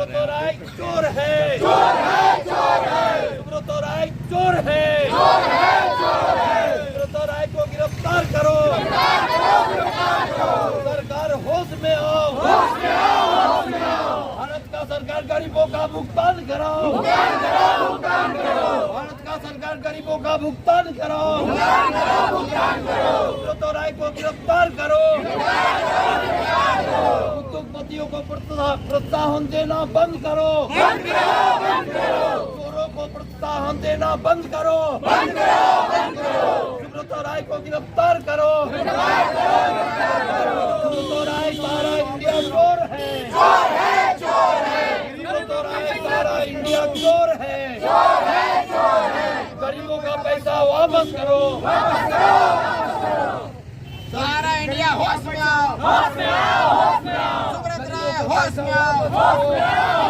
सुब्रतो राय चोर है, चोर है, चोर है। सुब्रतो राय चोर है, चोर है, चोर है। सुब्रतो राय को गिरफ्तार करो, गिरफ्तार करो, गिरफ्तार करो। सरकार होश में आओ, होश में आओ, होश में आओ। भारत का सरकार गरीबों का भुगतान कराओ, भुगतान करो, भुगतान करो। भारत का सरकार गरीबों का भुगतान कराओ, भुगतान करो, भुगतान करो। सुब्रतो राय को गिरफ्तार करो, गिरफ्तार करो, गिरफ्तार करो। उद्योगपतियों को प्रोत्साहन देना बंद करो, बंद करो, बंद करो। चोरों को प्रोत्साहन देना बंद करो, बंद करो, बंद करो। सुब्रतो राय को गिरफ्तार करो, गिरफ्तार करो, गिरफ्तार करो। सुब्रतो राय सारा इंडिया चोर है, चोर है, चोर है। सुब्रतो राय सारा इंडिया चोर है, चोर है, चोर है। गरीबों का पैसा वापस करो, वापस करो, वापस करो। सारा इंडिया होश में आओ, होश में आओ, होश में आओ। सुब्रतो राय होश में आओ, होश में आओ,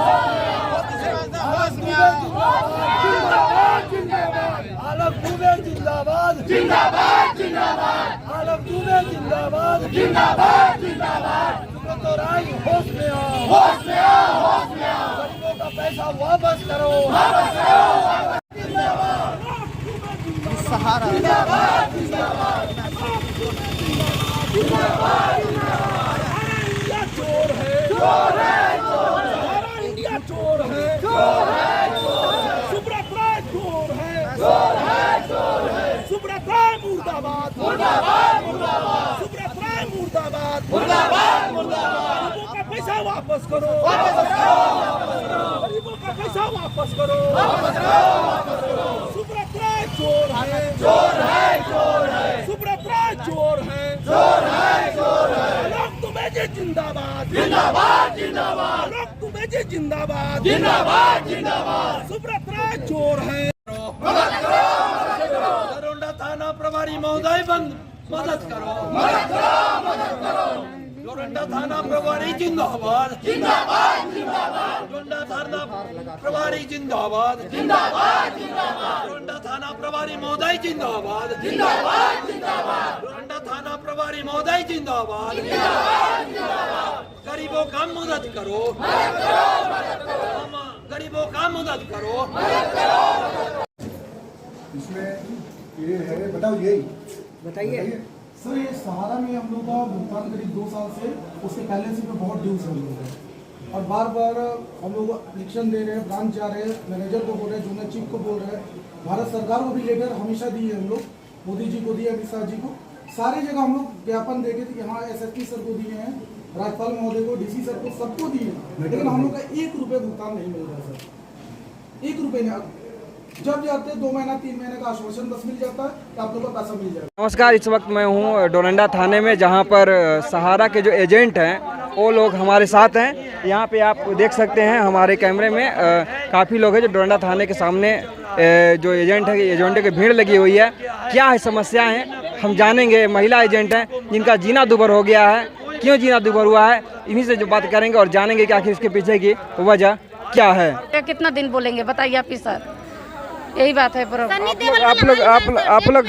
होश में आओ। जिंदाबाद, जिंदाबाद। आलम दुबे जिंदाबाद, जिंदाबाद, जिंदाबाद। आलम दुबे जिंदाबाद, जिंदाबाद, जिंदाबाद। सुब्रतो राय होश में आओ, होश में आओ, होश में आओ। गरीबों का पैसा वापस करो, वापस करो, वापस। जिंदाबाद, सहारा जिंदाबाद, जिंदाबाद। जिंदाबाद, जिंदाबाद। इंडिया चोर है, चोर है, चोर है। इंडिया चोर है, चोर है, चोर है। सुब्रतो राय चोर है, चोर है, चोर है। सुब्रतो राय मुर्दाबाद, मुर्दाबाद, मुर्दाबाद। सुब्रतो राय मुर्दाबाद, मुर्दाबाद, मुर्दाबाद। गरीबों का पैसा वापस करो, वापस करो, वापस करो। गरीबों का पैसा वापस करो, वापस करो, वापस करो। सुब्रतो राय चोर है, चोर है, चोर है। सुब्रतो राय चोर है, चोर है, चोर है। लोग तुम्हें जे जिंदाबाद, जिंदाबाद, जिंदाबाद। लोग तुम्हें जे जिंदाबाद, जिंदाबाद, जिंदाबाद। सुब्रतो राय चोर है। मदद करो, मदद करो। दरोंडा थाना प्रभारी महोदय मदद करो, मदद करो, मदद करो। डोरंडा थाना प्रभारी जिंदाबाद, जिंदाबाद, जिंदाबाद। डोरंडा थाना प्रभारी जिंदाबाद, जिंदाबाद, जिंदाबाद। डोरंडा थाना प्रभारी महोदय जिंदाबाद, जिंदाबाद, जिंदाबाद। डोरंडा थाना प्रभारी महोदय जिंदाबाद, जिंदाबाद, जिंदाबाद। गरीबों का मदद करो, मदद करो, मदद करो। गरीबों का मदद करो, मदद करो। इसमें ये है, बताओ यही बताइए सर। ये सहारा में हम लोग का भुगतान करीब 2 साल से, उसके पहले से बहुत ड्यूज हम लोग हैं और बार बार हम लोग एप्लीकेशन दे रहे हैं, ब्रांच जा रहे हैं, मैनेजर को बोल रहे हैं, जूनियर चीफ को बोल रहे हैं। भारत सरकार को भी लेटर हमेशा दी है हम लोग, मोदी जी को दिए, अमित शाह जी को, सारी जगह हम लोग ज्ञापन देके थे। यहाँ SSP सर को दिए हैं, राज्यपाल महोदय को, DC सर को, सबको दिए, लेकिन हम लोग का 1 रुपये भुगतान नहीं मिल रहा सर। 1 रुपये नहीं। जब जाते 2 महीना 3 महीने का आश्वासन बस मिल जाता है कि आप लोग का पैसा मिल जाएगा। नमस्कार, इस वक्त मैं हूँ डोरंडा थाने में, जहाँ पर सहारा के जो एजेंट हैं वो लोग हमारे साथ हैं। यहाँ पे आप देख सकते हैं हमारे कैमरे में काफ़ी लोग हैं जो डोरंडा थाने के सामने जो एजेंट है, एजेंटों की भीड़ लगी हुई है। क्या है समस्या है हम जानेंगे। महिला एजेंट हैं जिनका जीना दुभर हो गया है, क्यों जीना दुभर हुआ है, इन्हीं से जो बात करेंगे और जानेंगे कि आखिर इसके पीछे की वजह क्या है। कितना दिन बोलेंगे बताइए आप ही सर, यही बात है। पर आप लोग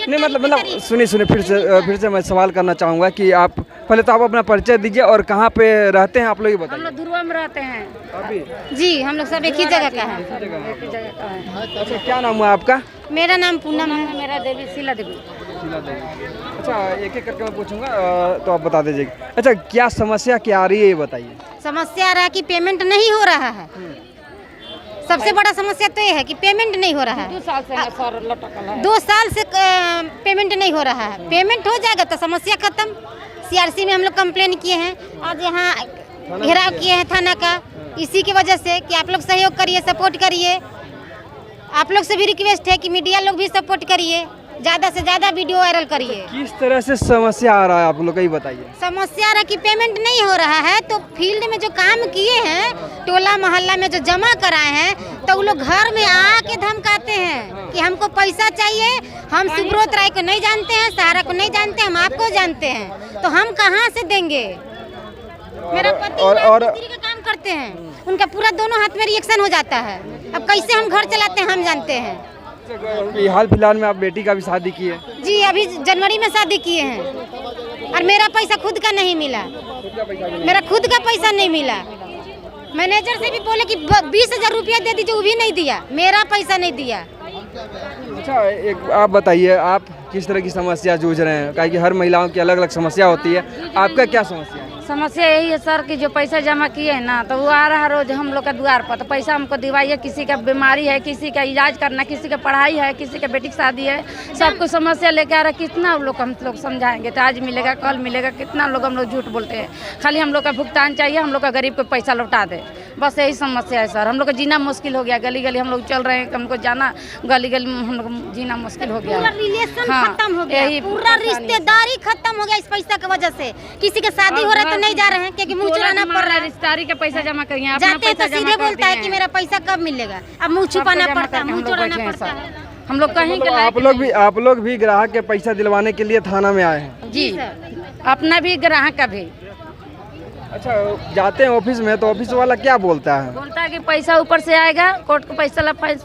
नहीं मतलब सुनिए फिर से मैं सवाल करना चाहूँगा कि आप पहले तो आप अपना परिचय दीजिए और कहाँ पे रहते हैं आप लोग, ही बताइए। हम लोग ध्रुवा में रहते हैं अभी जी, हम लोग सब एक ही जगह का है। अच्छा, क्या नाम है आपका? मेरा नाम पूनम है, मेरा देवी शीला देवी। अच्छा, एक एक करके मैं पूछूंगा तो आप बता दीजिए। अच्छा, क्या समस्या क्या आ रही है ये बताइए। समस्या आ रहा है कि पेमेंट नहीं हो रहा है। सबसे बड़ा समस्या तो ये है कि पेमेंट नहीं हो रहा है। 2 साल से पेमेंट नहीं हो रहा है। पेमेंट हो जाएगा तो समस्या खत्म। CRC में हम लोग कंप्लेन किए हैं, आज यहाँ घेराव किए हैं थाना का, इसी की वजह से कि आप लोग सहयोग करिए, सपोर्ट करिए। आप लोग से भी रिक्वेस्ट है कि मीडिया लोग भी सपोर्ट करिए, ज़्यादा से ज़्यादा वीडियो वायरल करिए। किस तरह से समस्या आ रहा है आप लोग का, ये बताइए। समस्या आ रहा है कि पेमेंट नहीं हो रहा है, तो फील्ड में जो काम किए हैं, टोला मोहल्ला में जो जमा कराए हैं, तो वो लोग घर में आके धमकाते हैं कि हमको पैसा चाहिए। हम सुब्रतो राय को नहीं जानते हैं, सहारा को नहीं जानते, हम आपको जानते हैं, तो हम कहाँ से देंगे। मेरा पति मिस्त्री का काम करते हैं, उनका पूरा दोनों हाथ में रिएक्शन हो जाता है। अब कैसे हम घर चलाते हैं हम जानते हैं। हाल फिलहाल में आप बेटी का भी शादी की है? जी, अभी जनवरी में शादी किए हैं और मेरा पैसा खुद का नहीं मिला, मेरा खुद का पैसा नहीं मिला। मैनेजर से भी बोले कि 20,000 रुपया दे दीजिए, वो भी नहीं दिया, मेरा पैसा नहीं दिया। अच्छा, एक आप बताइए, आप किस तरह की समस्या जूझ रहे हैं? काहे कि हर महिलाओं की अलग अलग समस्या होती है, आपका क्या समस्या है? समस्या यही है सर कि जो पैसा जमा किए हैं ना, तो वो आ रहा है रोज हम लोग का द्वार पर, तो पैसा हमको दिवाइए। किसी का बीमारी है, किसी का इलाज करना, किसी का पढ़ाई है, किसी का बेटी की शादी है, सबको समस्या लेके आ रहा है। कितना लोग हम लोग समझाएंगे? तो आज मिलेगा कल मिलेगा, कितना लोग हम लोग झूठ बोलते हैं। खाली हम लोग का भुगतान चाहिए, हम लोग का गरीब को पैसा लौटा दे, बस यही समस्या है सर। हम लोग का जीना मुश्किल हो गया, गली गली हम लोग चल रहे हैं, हमको जाना गली गली हम लोग जीना मुश्किल हो गया। पूरा रिलेशन हाँ, खत्म हो गया, यही पूरा रिश्तेदारी खत्म हो गया इस पैसा की वजह से। किसी के शादी हो रहा है तो नहीं जा रहे हैं, क्योंकि मुँह चुराना पड़ रहा है। रिश्तेदारी का पैसा जमा करिए, जाते हैं तो सीधे बोलता है कि मेरा पैसा कब मिलेगा, अब मुँह छुपाना पड़ता है, मुँह चुराना पड़ता है। हम लोग कहीं के आप लोग भी ग्राहक के पैसा दिलवाने के लिए थाना में आए हैं? जी, अपना भी ग्राहक का भी। अच्छा, जाते हैं ऑफिस में तो ऑफिस वाला क्या बोलता है? बोलता है कि पैसा ऊपर से आएगा, कोर्ट का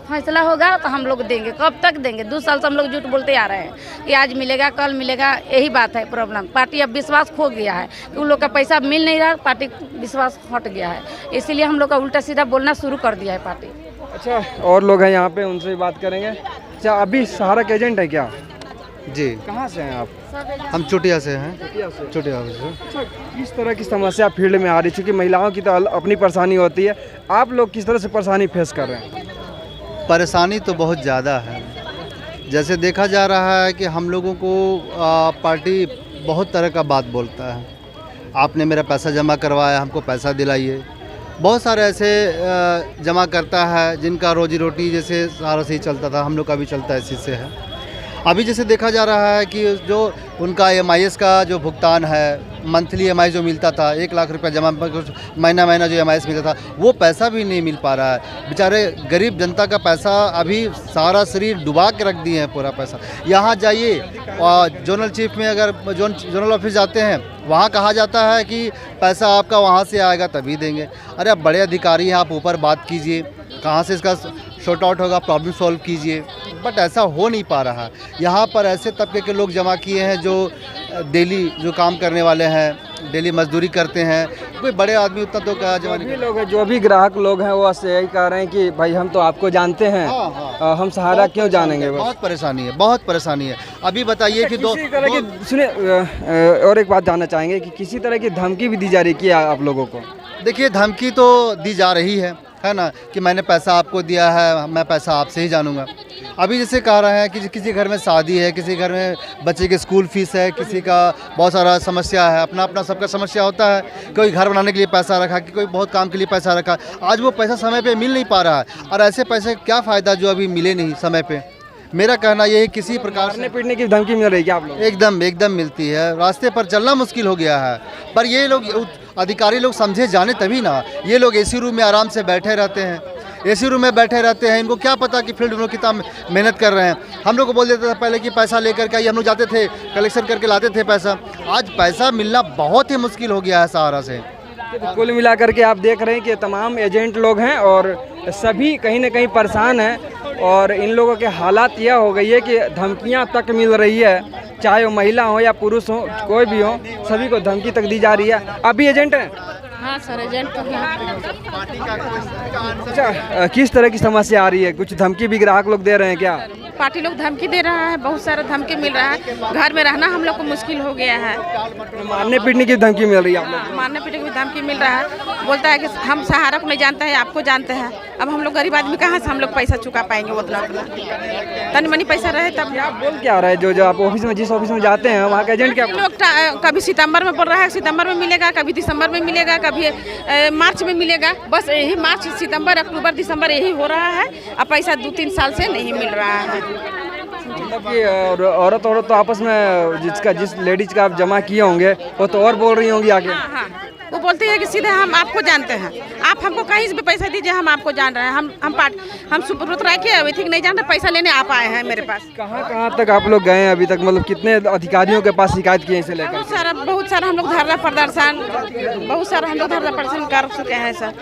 फैसला होगा तो हम लोग देंगे। कब तक देंगे? 2 साल से हम लोग झूठ बोलते आ रहे हैं कि आज मिलेगा कल मिलेगा, यही बात है प्रॉब्लम। पार्टी अब विश्वास खो गया है कि उन लोग का पैसा मिल नहीं रहा, पार्टी विश्वास हट गया है, इसीलिए हम लोग का उल्टा सीधा बोलना शुरू कर दिया है पार्टी। अच्छा, और लोग हैं यहाँ पे, उनसे बात करेंगे। अच्छा, अभी सहारा के एजेंट है क्या? जी, कहाँ से हैं आप? हम चुटिया से हैं। चुटिया से। अच्छा, किस तरह की समस्या फील्ड में आ रही है? क्योंकि महिलाओं की तो अपनी परेशानी होती है, आप लोग किस तरह से परेशानी फेस कर रहे हैं? परेशानी तो बहुत ज़्यादा है। जैसे देखा जा रहा है कि हम लोगों को पार्टी बहुत तरह का बात बोलता है। आपने मेरा पैसा जमा करवाया, हमको पैसा दिलाइए। बहुत सारे ऐसे जमा करता है जिनका रोजी रोटी जैसे सहारा से ही चलता था, हम लोग का भी चलता है इसी से है। अभी जैसे देखा जा रहा है कि जो उनका EMIS का जो भुगतान है, मंथली EMI जो मिलता था, 1 लाख रुपया जमा, महीना जो EMIS मिलता था, वो पैसा भी नहीं मिल पा रहा है। बेचारे गरीब जनता का पैसा अभी सारा शरीर डुबा के रख दिए हैं, पूरा पैसा। यहाँ जाइए और जोनल चीफ में अगर जोनल ऑफिस जाते हैं, वहाँ कहा जाता है कि पैसा आपका वहाँ से आएगा तभी देंगे। अरे आप बड़े अधिकारी हैं, आप ऊपर बात कीजिए, कहाँ से इसका शॉर्ट आउट होगा, प्रॉब्लम सॉल्व कीजिए। बट ऐसा हो नहीं पा रहा। यहाँ पर ऐसे तबके के लोग जमा किए हैं जो डेली जो काम करने वाले हैं, डेली मजदूरी करते हैं। कोई बड़े आदमी उतना तो क्या जमा नहीं। लोग हैं जो भी ग्राहक लोग हैं वो यही कह रहे हैं कि भाई हम तो आपको जानते हैं, हम सहारा क्यों जानेंगे? बहुत परेशानी है, बहुत परेशानी है। अभी बताइए कि सुनिए, और एक बात जानना चाहेंगे कि किसी तरह की धमकी भी दी जा रही है आप लोगों को? देखिए, धमकी तो दी जा रही है ना, कि मैंने पैसा आपको दिया है, मैं पैसा आपसे ही जानूंगा। अभी जैसे कह रहे हैं कि किसी घर में शादी है, किसी घर में बच्चे की स्कूल फीस है, किसी का बहुत सारा समस्या है, अपना अपना सबका समस्या होता है। कोई घर बनाने के लिए पैसा रखा, कि कोई बहुत काम के लिए पैसा रखा। आज वो पैसा समय पे मिल नहीं पा रहा है, और ऐसे पैसे क्या फ़ायदा जो अभी मिले नहीं समय पे। मेरा कहना ये है किसी प्रकार से पीटने की धमकी मिल रही है क्या आप लोग? एकदम मिलती है। रास्ते पर चलना मुश्किल हो गया है। पर ये लोग अधिकारी लोग समझे जाने तभी ना। ये लोग AC रूम में आराम से बैठे रहते हैं, AC रूम में बैठे रहते हैं। इनको क्या पता कि फील्ड में लोग कितना मेहनत कर रहे हैं। हम लोग को बोल देते थे पहले कि पैसा लेकर के आइए, हम लोग जाते थे कलेक्शन करके लाते थे पैसा। आज पैसा मिलना बहुत ही मुश्किल हो गया है सहारा से। तो कुल मिलाकर के आप देख रहे हैं कि तमाम एजेंट लोग हैं और सभी कहीं ना कहीं परेशान हैं, और इन लोगों के हालात यह हो गई है कि धमकियां तक मिल रही है, चाहे वो महिला हो या पुरुष हो, कोई भी हो, सभी को धमकी तक दी जा रही है। आप भी एजेंट हैं? हाँ सर, एजेंट तो हैं। अच्छा, किस तरह की समस्या आ रही है? कुछ धमकी भी ग्राहक लोग दे रहे हैं क्या? पार्टी लोग धमकी दे रहा है, बहुत सारा धमकी मिल रहा है। घर में रहना हम लोग को मुश्किल हो गया है। मारने पीटने की धमकी मिल रही है आप लोग? मारने पीटने की धमकी मिल रहा है। बोलता है कि हम सहारा को नहीं जानते हैं, आपको जानते हैं। अब हम लोग गरीब आदमी कहाँ से हम लोग पैसा चुका पाएंगे? उतना तनी मनी पैसा रहे तब। आप बोल क्या रहे हैं? जो आप ऑफिस में, जिस ऑफिस में जाते हैं वहाँ का एजेंट क्या लोग कभी सितंबर में बोल रहा है सितंबर में मिलेगा, कभी दिसंबर में मिलेगा, कभी मार्च में मिलेगा। बस यही मार्च, सितंबर, अक्टूबर, दिसंबर यही हो रहा है। अब पैसा 2-3 साल से नहीं मिल रहा है। मतलब कि औरत तो आपस में जिस लेडीज का आप जमा किए होंगे वो तो और बोल रही होंगी आगे। हाँ, वो बोलती है कि सीधे हम आपको जानते हैं, आप हमको कहीं से भी पैसा दीजिए, हम आपको जान रहे हैं। हम सुब्रत राय के अभी तक नहीं जान रहे, पैसा लेने आप आए हैं मेरे पास। कहाँ तक आप लोग गए हैं अभी तक? मतलब कितने अधिकारियों के पास शिकायत की है इसे लेकर? बहुत सारा हम लोग धरना प्रदर्शन कर चुके हैं सर।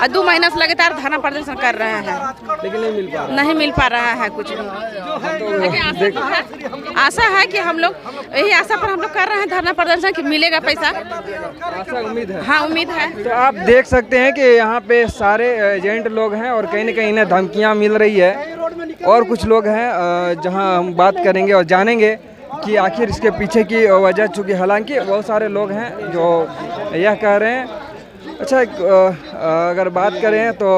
2 महीना से लगातार धरना प्रदर्शन कर रहे हैं, लेकिन नहीं मिल पा रहा है कुछ भी। आशा है कि हम लोग यही आशा पर हम लोग कर रहे हैं धरना प्रदर्शन कि मिलेगा पैसा। आशा उम्मीद है। हाँ उम्मीद है। तो आप देख सकते हैं कि यहाँ पे सारे एजेंट लोग हैं और कहीं ना कहीं इन्हें धमकियाँ मिल रही है। और कुछ लोग हैं जहाँ हम बात करेंगे और जानेंगे कि आखिर इसके पीछे की वजह, चूँकि हालांकि बहुत सारे लोग हैं जो यह कह रहे हैं। अच्छा, अगर बात करें तो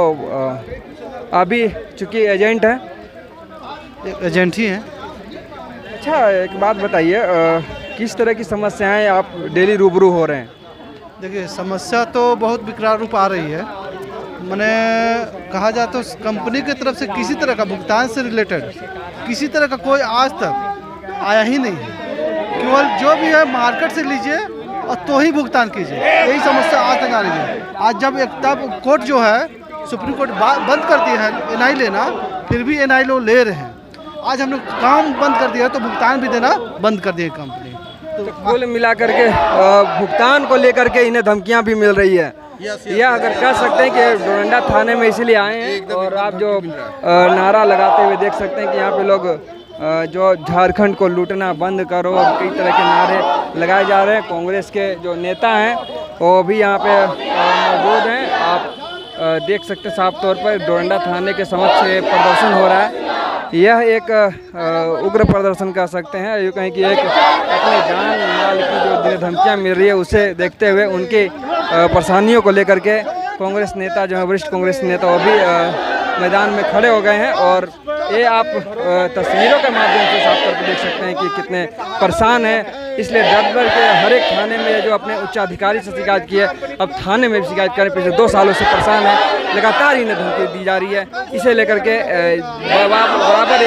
अभी चूँकि एजेंट हैं, एजेंट ही हैं। अच्छा, एक बात बताइए, किस तरह की समस्याएं आप डेली रूबरू हो रहे हैं? देखिए, समस्या तो बहुत विकराल रूप आ रही है। मैंने कहा जाए तो कंपनी की तरफ से किसी तरह का भुगतान से रिलेटेड किसी तरह का कोई आज तक आया ही नहीं है। केवल जो भी है मार्केट से लीजिए और तो ही भुगतान कीजिए, यही समस्या आज तक आ रही है। आज जब एक तब कोर्ट जो है, सुप्रीम कोर्ट बंद कर दिया है एनआई लेना, फिर भी एनआई लोग ले रहे हैं। आज हमने काम बंद कर दिया तो भुगतान भी देना बंद कर दी कंपनी। तो कुल मिलाकर के भुगतान को लेकर के इन्हें धमकियां भी मिल रही है। यह अगर कह सकते हैं कि डोरंडा थाने में इसलिए आए हैं। और आप जो नारा लगाते हुए देख सकते हैं कि यहाँ पे लोग जो झारखंड को लूटना बंद करो, कई तरह के नारे लगाए जा रहे हैं। कांग्रेस के जो नेता हैं वो भी यहाँ पे मौजूद हैं। आप देख सकते हैं साफ तौर पर डोरंडा थाने के समक्ष प्रदर्शन हो रहा है। यह एक उग्र प्रदर्शन कह सकते हैं, यूँ कहें कि एक अपने जान माल की जो धमकियाँ मिल रही है उसे देखते हुए उनकी परेशानियों को लेकर के कांग्रेस नेता जो है, वरिष्ठ कांग्रेस नेता, वो भी मैदान में खड़े हो गए हैं। और ये आप तस्वीरों के माध्यम से साफ तौर पर देख सकते हैं कि कितने परेशान हैं। इसलिए डर के हर एक थाने में जो अपने उच्चाधिकारी से शिकायत की है, अब थाने में भी शिकायत करें। पिछले 2 सालों से परेशान है, लगातार इन्हें धमकी दी जा रही है। इसे लेकर के बराबर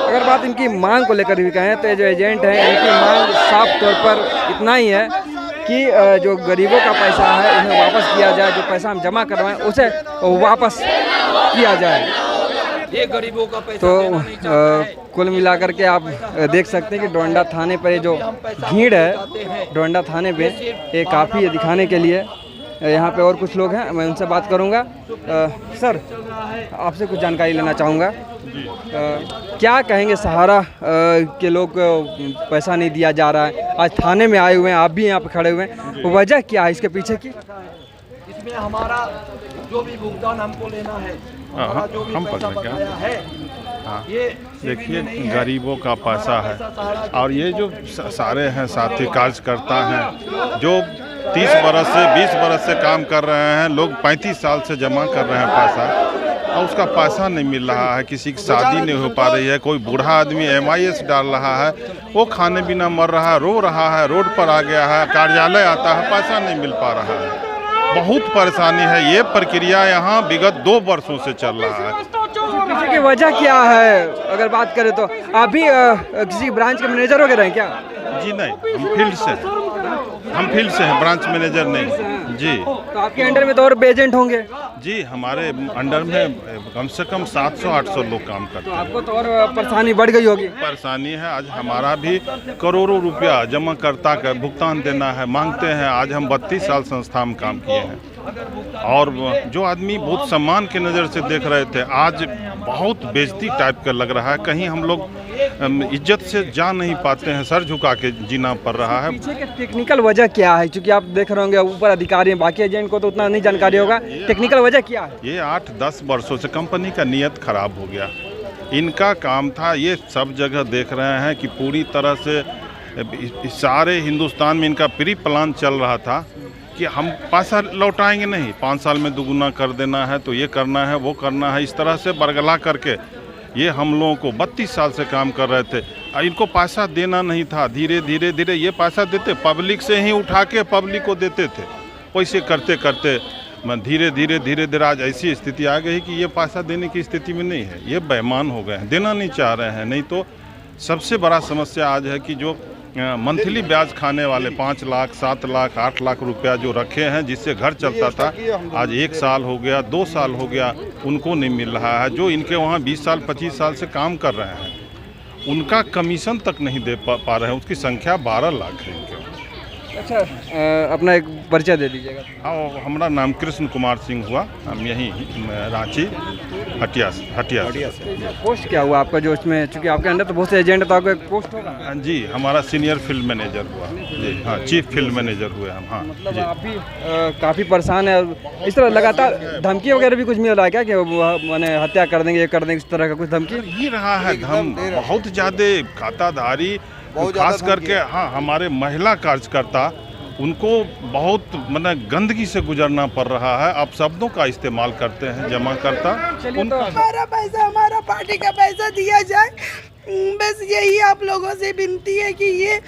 अगर बात इनकी मांग को लेकर भी कहें तो जो एजेंट हैं इनकी मांग साफ तौर पर इतना ही है कि जो गरीबों का पैसा है उन्हें वापस किया जाए, जो पैसा हम जमा करवाएं उसे वापस किया जाए। ये गरीबों का पैसा तो कुल मिलाकर के आप देख सकते हैं कि डोरंडा थाने पर जो भीड़ है डोरंडा थाने पे, ये काफ़ी है दिखाने के लिए। यहाँ पे और कुछ लोग हैं, मैं उनसे बात करूँगा। सर, आपसे कुछ जानकारी लेना चाहूँगा। क्या कहेंगे, सहारा के लोग पैसा नहीं दिया जा रहा है, आज थाने में आए हुए हैं, आप भी यहाँ पे खड़े हुए हैं, वजह क्या है इसके पीछे की? इसमें हमारा जो भी भुगतान हमको लेना है, हमारा जो भी पैसा बकाया है, ये देखिए गरीबों का पैसा है। और ये जो सारे हैं साथी कार्यकर्ता हैं जो 30 बरस से 20 बरस से काम कर रहे हैं, लोग 35 साल से जमा कर रहे हैं पैसा, और उसका पैसा नहीं मिल रहा है। किसी की शादी नहीं हो पा रही है, कोई बूढ़ा आदमी MIS डाल रहा है, वो खाने बिना मर रहा है, रो रहा है, रोड पर आ गया है, कार्यालय आता है, पैसा नहीं मिल पा रहा है। बहुत परेशानी है। ये प्रक्रिया यहाँ विगत 2 वर्षों से चल रहा है। पीछे की वजह क्या है अगर बात करें तो? आप भी किसी ब्रांच के मैनेजर वगैरह हैं क्या? जी नहीं, हम फील्ड से हैं, ब्रांच मैनेजर नहीं जी। तो आपके अंडर में तो और एजेंट होंगे? जी, हमारे अंडर में कम से कम 700-800 लोग काम करते हैं। आपको तो और परेशानी बढ़ गई होगी? परेशानी है। आज हमारा भी करोड़ों रुपया जमाकर्ता का भुगतान देना है, मांगते हैं। आज हम 32 साल संस्था में काम किए हैं, और जो आदमी बहुत सम्मान के नज़र से देख रहे थे, आज बहुत बेइज्जती टाइप का लग रहा है। कहीं हम लोग इज्जत से जा नहीं पाते हैं, सर झुका के जीना पड़ रहा है। पीछे के टेक्निकल वजह क्या है? क्योंकि आप देख रहे होंगे ऊपर अधिकारी हैं, बाकी एजेंट को तो उतना नहीं जानकारी होगा, टेक्निकल वजह क्या है? ये 8-10 वर्षों से कंपनी का नीयत खराब हो गया। इनका काम था, ये सब जगह देख रहे हैं कि पूरी तरह से सारे हिंदुस्तान में इनका प्री प्लान चल रहा था कि हम पैसा लौटाएंगे नहीं, 5 साल में दुगुना कर देना है, तो ये करना है, वो करना है। इस तरह से बरगला करके ये हम लोगों को 32 साल से काम कर रहे थे। इनको पैसा देना नहीं था। धीरे धीरे ये पैसा देते, पब्लिक से ही उठा के पब्लिक को देते थे। वैसे करते करते धीरे आज ऐसी स्थिति आ गई कि ये पैसा देने की स्थिति में नहीं है। ये बेईमान हो गए हैं, देना नहीं चाह रहे हैं। नहीं तो सबसे बड़ा समस्या आज है कि जो मंथली ब्याज खाने वाले 5 लाख, 7 लाख, 8 लाख रुपया जो रखे हैं, जिससे घर चलता था, आज 1 साल हो गया, 2 साल हो गया, उनको नहीं मिल रहा है। जो इनके वहाँ 20 साल 25 साल से काम कर रहे हैं, उनका कमीशन तक नहीं दे पा रहे हैं। उसकी संख्या 12 लाख है इनके। अच्छा, अपना एक परिचय दे दीजिएगा। हाँ, हमारा नाम कृष्ण कुमार सिंह हुआ, हम यहीं रांची हटिया से। पोस्ट क्या हुआ आपका जो इसमें, चूँकि आपके अंदर तो बहुत से एजेंट, तो आपका एक पोस्ट होगा? हाँ जी, हमारा सीनियर फील्ड मैनेजर हुआ जी। हाँ, चीफ फील्ड मैनेजर हुए हम। हाँ मतलब जी। आप भी काफ़ी परेशान है। इस तरह लगातार धमकी वगैरह भी कुछ मिल रहा है क्या, कि मैंने हत्या कर देंगे, ये कर देंगे, इस तरह का कुछ धमकी? ही रहा है धम बहुत ज़्यादा खाताधारी, खास करके हाँ हमारे महिला कार्यकर्ता, उनको बहुत मतलब गंदगी से गुजरना पड़ रहा है। आप शब्दों का इस्तेमाल करते हैं जमाकर्ता। हमारा पैसा, हमारा पार्टी का पैसा दिया जाए, बस यही आप लोगों से विनती है कि ये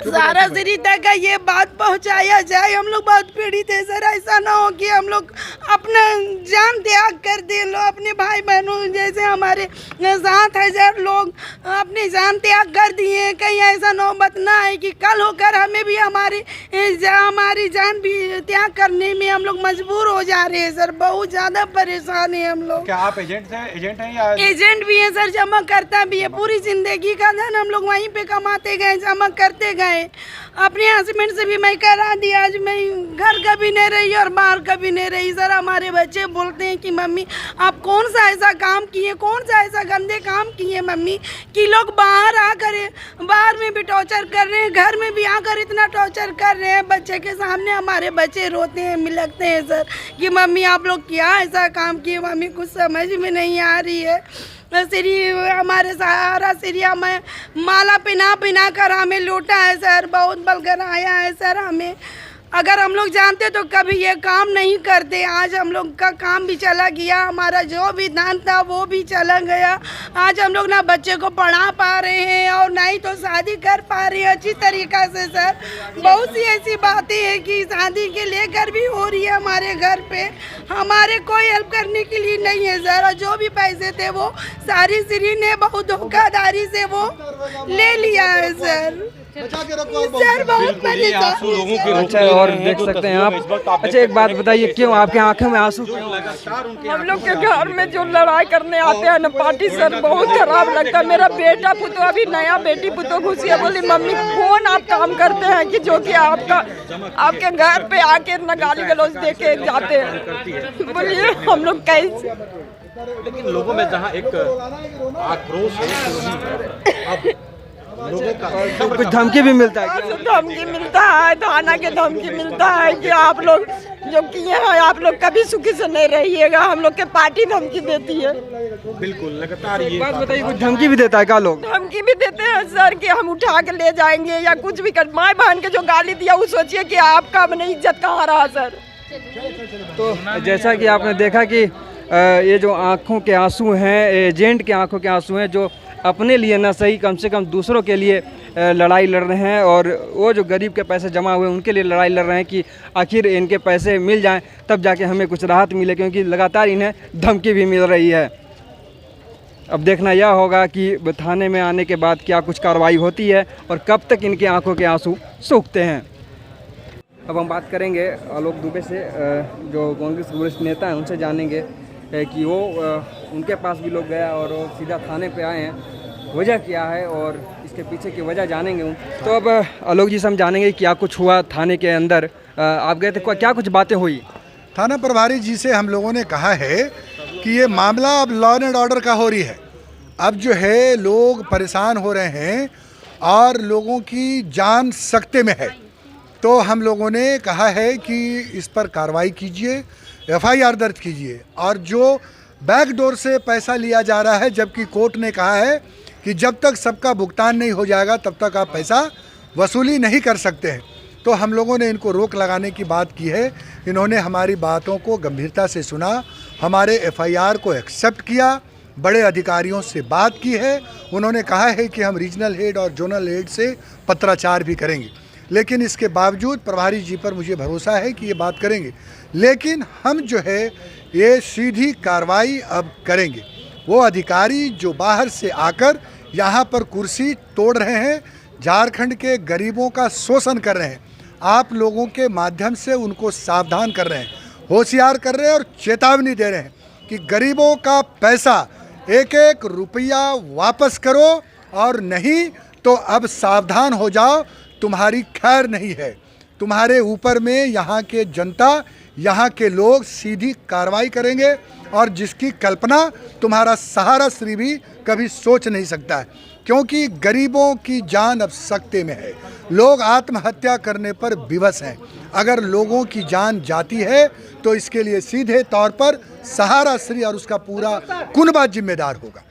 सारा श्री तक का ये बात पहुंचाया जाए। हम लोग बहुत पीड़ित है सर, ऐसा ना हो कि हम लोग अपना जान त्याग कर दें। लोग अपने भाई बहनों जैसे हमारे 7,000 लोग अपनी जान त्याग कर दिए हैं। कहीं ऐसा नौबत ना है कि कल होकर हमें भी हमारी जान भी त्याग करने में हम लोग मजबूर हो जा रहे हैं सर। बहुत ज़्यादा परेशान है हम लोग। क्या आप एजेंट हैं या? एजेंट भी है सर, जमा करता भी है। पूरी जिंदगी का धन हम लोग वहीं पे कमाते गए, जमा करते गए। अपने हस्बैंड से भी मैं करा दिया, आज मैं घर कभी नहीं रही और बाहर कभी नहीं रही सर। हमारे बच्चे बोलते हैं कि मम्मी आप कौन सा ऐसा काम किए, कौन सा ऐसा गंदे काम किए मम्मी, कि लोग बाहर आकर, बाहर में भी टॉर्चर कर रहे हैं, घर में भी आकर इतना टॉर्चर कर रहे हैं। बच्चे के सामने हमारे बच्चे रोते हैं, मिलकते हैं सर कि मम्मी आप लोग क्या ऐसा काम किए, मम्मी कुछ समझ में नहीं आ रही है। श्री हमारे सहारा श्री हमें माला पिना कर हमें लूटा है सर, बहुत बलकर आया है सर हमें। अगर हम लोग जानते तो कभी ये काम नहीं करते। आज हम लोग का काम भी चला गया, हमारा जो भी दान था वो भी चला गया। आज हम लोग ना बच्चे को पढ़ा पा रहे हैं और ना ही तो शादी कर पा रहे हैं अच्छी तरीक़ा से सर। बहुत सी ऐसी बातें हैं कि शादी के लेकर भी हो रही है हमारे घर पे, हमारे कोई हेल्प करने के लिए नहीं है सर। और जो भी पैसे थे वो सारी श्री ने बहुत धोखाधड़ी से वो ले लिया है सर। सर बहुत परेशान। अच्छा, और देख सकते हैं आप। अच्छा, एक बात बताइए, क्यों आपके आंखों में आंसू? हम लोग के घर में जो लड़ाई करने आते हैं ना पार्टी सर, बहुत खराब लगता है। मेरा बेटा पुतो, अभी नया बेटी पुतो घुसी है, बोली मम्मी कौन आप काम करते हैं कि जो कि आपके घर पे आके न गाली गलौज दे के जाते हैं। बोलिए हम लोग कैसे? लेकिन लोगों में जहाँ एक आक्रोश है, अब लोगों का तो कुछ धमकी भी मिलता है क्या? धमकी मिलता है, थाना के धमकी मिलता है कि आप लोग जो किए हैं आप लोग कभी सुखी से नहीं रहिएगा। हम लोग के पार्टी धमकी देती है। बिल्कुल लगातार ये बात बताइए, कुछ धमकी भी देता है क्या लोग? धमकी भी देते हैं सर कि हम उठा के ले जाएंगे या कुछ भी कर। माँ बहन के जो गाली दिया वो सोचिए कि आपका अपनी इज्जत कहाँ रहा सर। तो जैसा कि आपने देखा कि ये जो आँखों के आंसू हैं, एजेंट के आंखों के आंसू हैं, जो अपने लिए ना सही कम से कम दूसरों के लिए लड़ाई लड़ रहे हैं, और वो जो गरीब के पैसे जमा हुए उनके लिए लड़ाई लड़ रहे हैं कि आखिर इनके पैसे मिल जाएं तब जाके हमें कुछ राहत मिले, क्योंकि लगातार इन्हें धमकी भी मिल रही है। अब देखना यह होगा कि थाने में आने के बाद क्या कुछ कार्रवाई होती है और कब तक इनकी आंखों के आंसू सूखते हैं। अब हम बात करेंगे आलोक दुबे से, जो कांग्रेस के वरिष्ठ नेता हैं, उनसे जानेंगे कि वो उनके पास भी लोग गया और वो सीधा थाने पे आए हैं, वजह क्या है और इसके पीछे की वजह जानेंगे। तो अब आलोक जी से हम जानेंगे क्या कुछ हुआ थाने के अंदर। आप गए थे, क्या कुछ बातें हुई? थाना प्रभारी जी से हम लोगों ने कहा है कि ये मामला अब लॉ एंड ऑर्डर का हो रही है। अब जो है लोग परेशान हो रहे हैं और लोगों की जान सकते में है, तो हम लोगों ने कहा है कि इस पर कार्रवाई कीजिए, FIR दर्ज कीजिए। और जो बैक डोर से पैसा लिया जा रहा है, जबकि कोर्ट ने कहा है कि जब तक सबका भुगतान नहीं हो जाएगा तब तक आप पैसा वसूली नहीं कर सकते हैं, तो हम लोगों ने इनको रोक लगाने की बात की है। इन्होंने हमारी बातों को गंभीरता से सुना, हमारे FIR को एक्सेप्ट किया, बड़े अधिकारियों से बात की है। उन्होंने कहा है कि हम रीजनल हेड और जोनल हेड से पत्राचार भी करेंगे, लेकिन इसके बावजूद प्रभारी जी पर मुझे भरोसा है कि ये बात करेंगे। लेकिन हम जो है ये सीधी कार्रवाई अब करेंगे। वो अधिकारी जो बाहर से आकर यहाँ पर कुर्सी तोड़ रहे हैं, झारखंड के गरीबों का शोषण कर रहे हैं, आप लोगों के माध्यम से उनको सावधान कर रहे हैं, होशियार कर रहे हैं और चेतावनी दे रहे हैं कि गरीबों का पैसा एक एक रुपया वापस करो, और नहीं तो अब सावधान हो जाओ, तुम्हारी खैर नहीं है। तुम्हारे ऊपर में यहाँ के जनता, यहाँ के लोग सीधी कार्रवाई करेंगे और जिसकी कल्पना तुम्हारा सहारा श्री भी कभी सोच नहीं सकता है, क्योंकि गरीबों की जान अब सकते में है। लोग आत्महत्या करने पर विवश हैं। अगर लोगों की जान जाती है तो इसके लिए सीधे तौर पर सहारा श्री और उसका पूरा कुनबा जिम्मेदार होगा।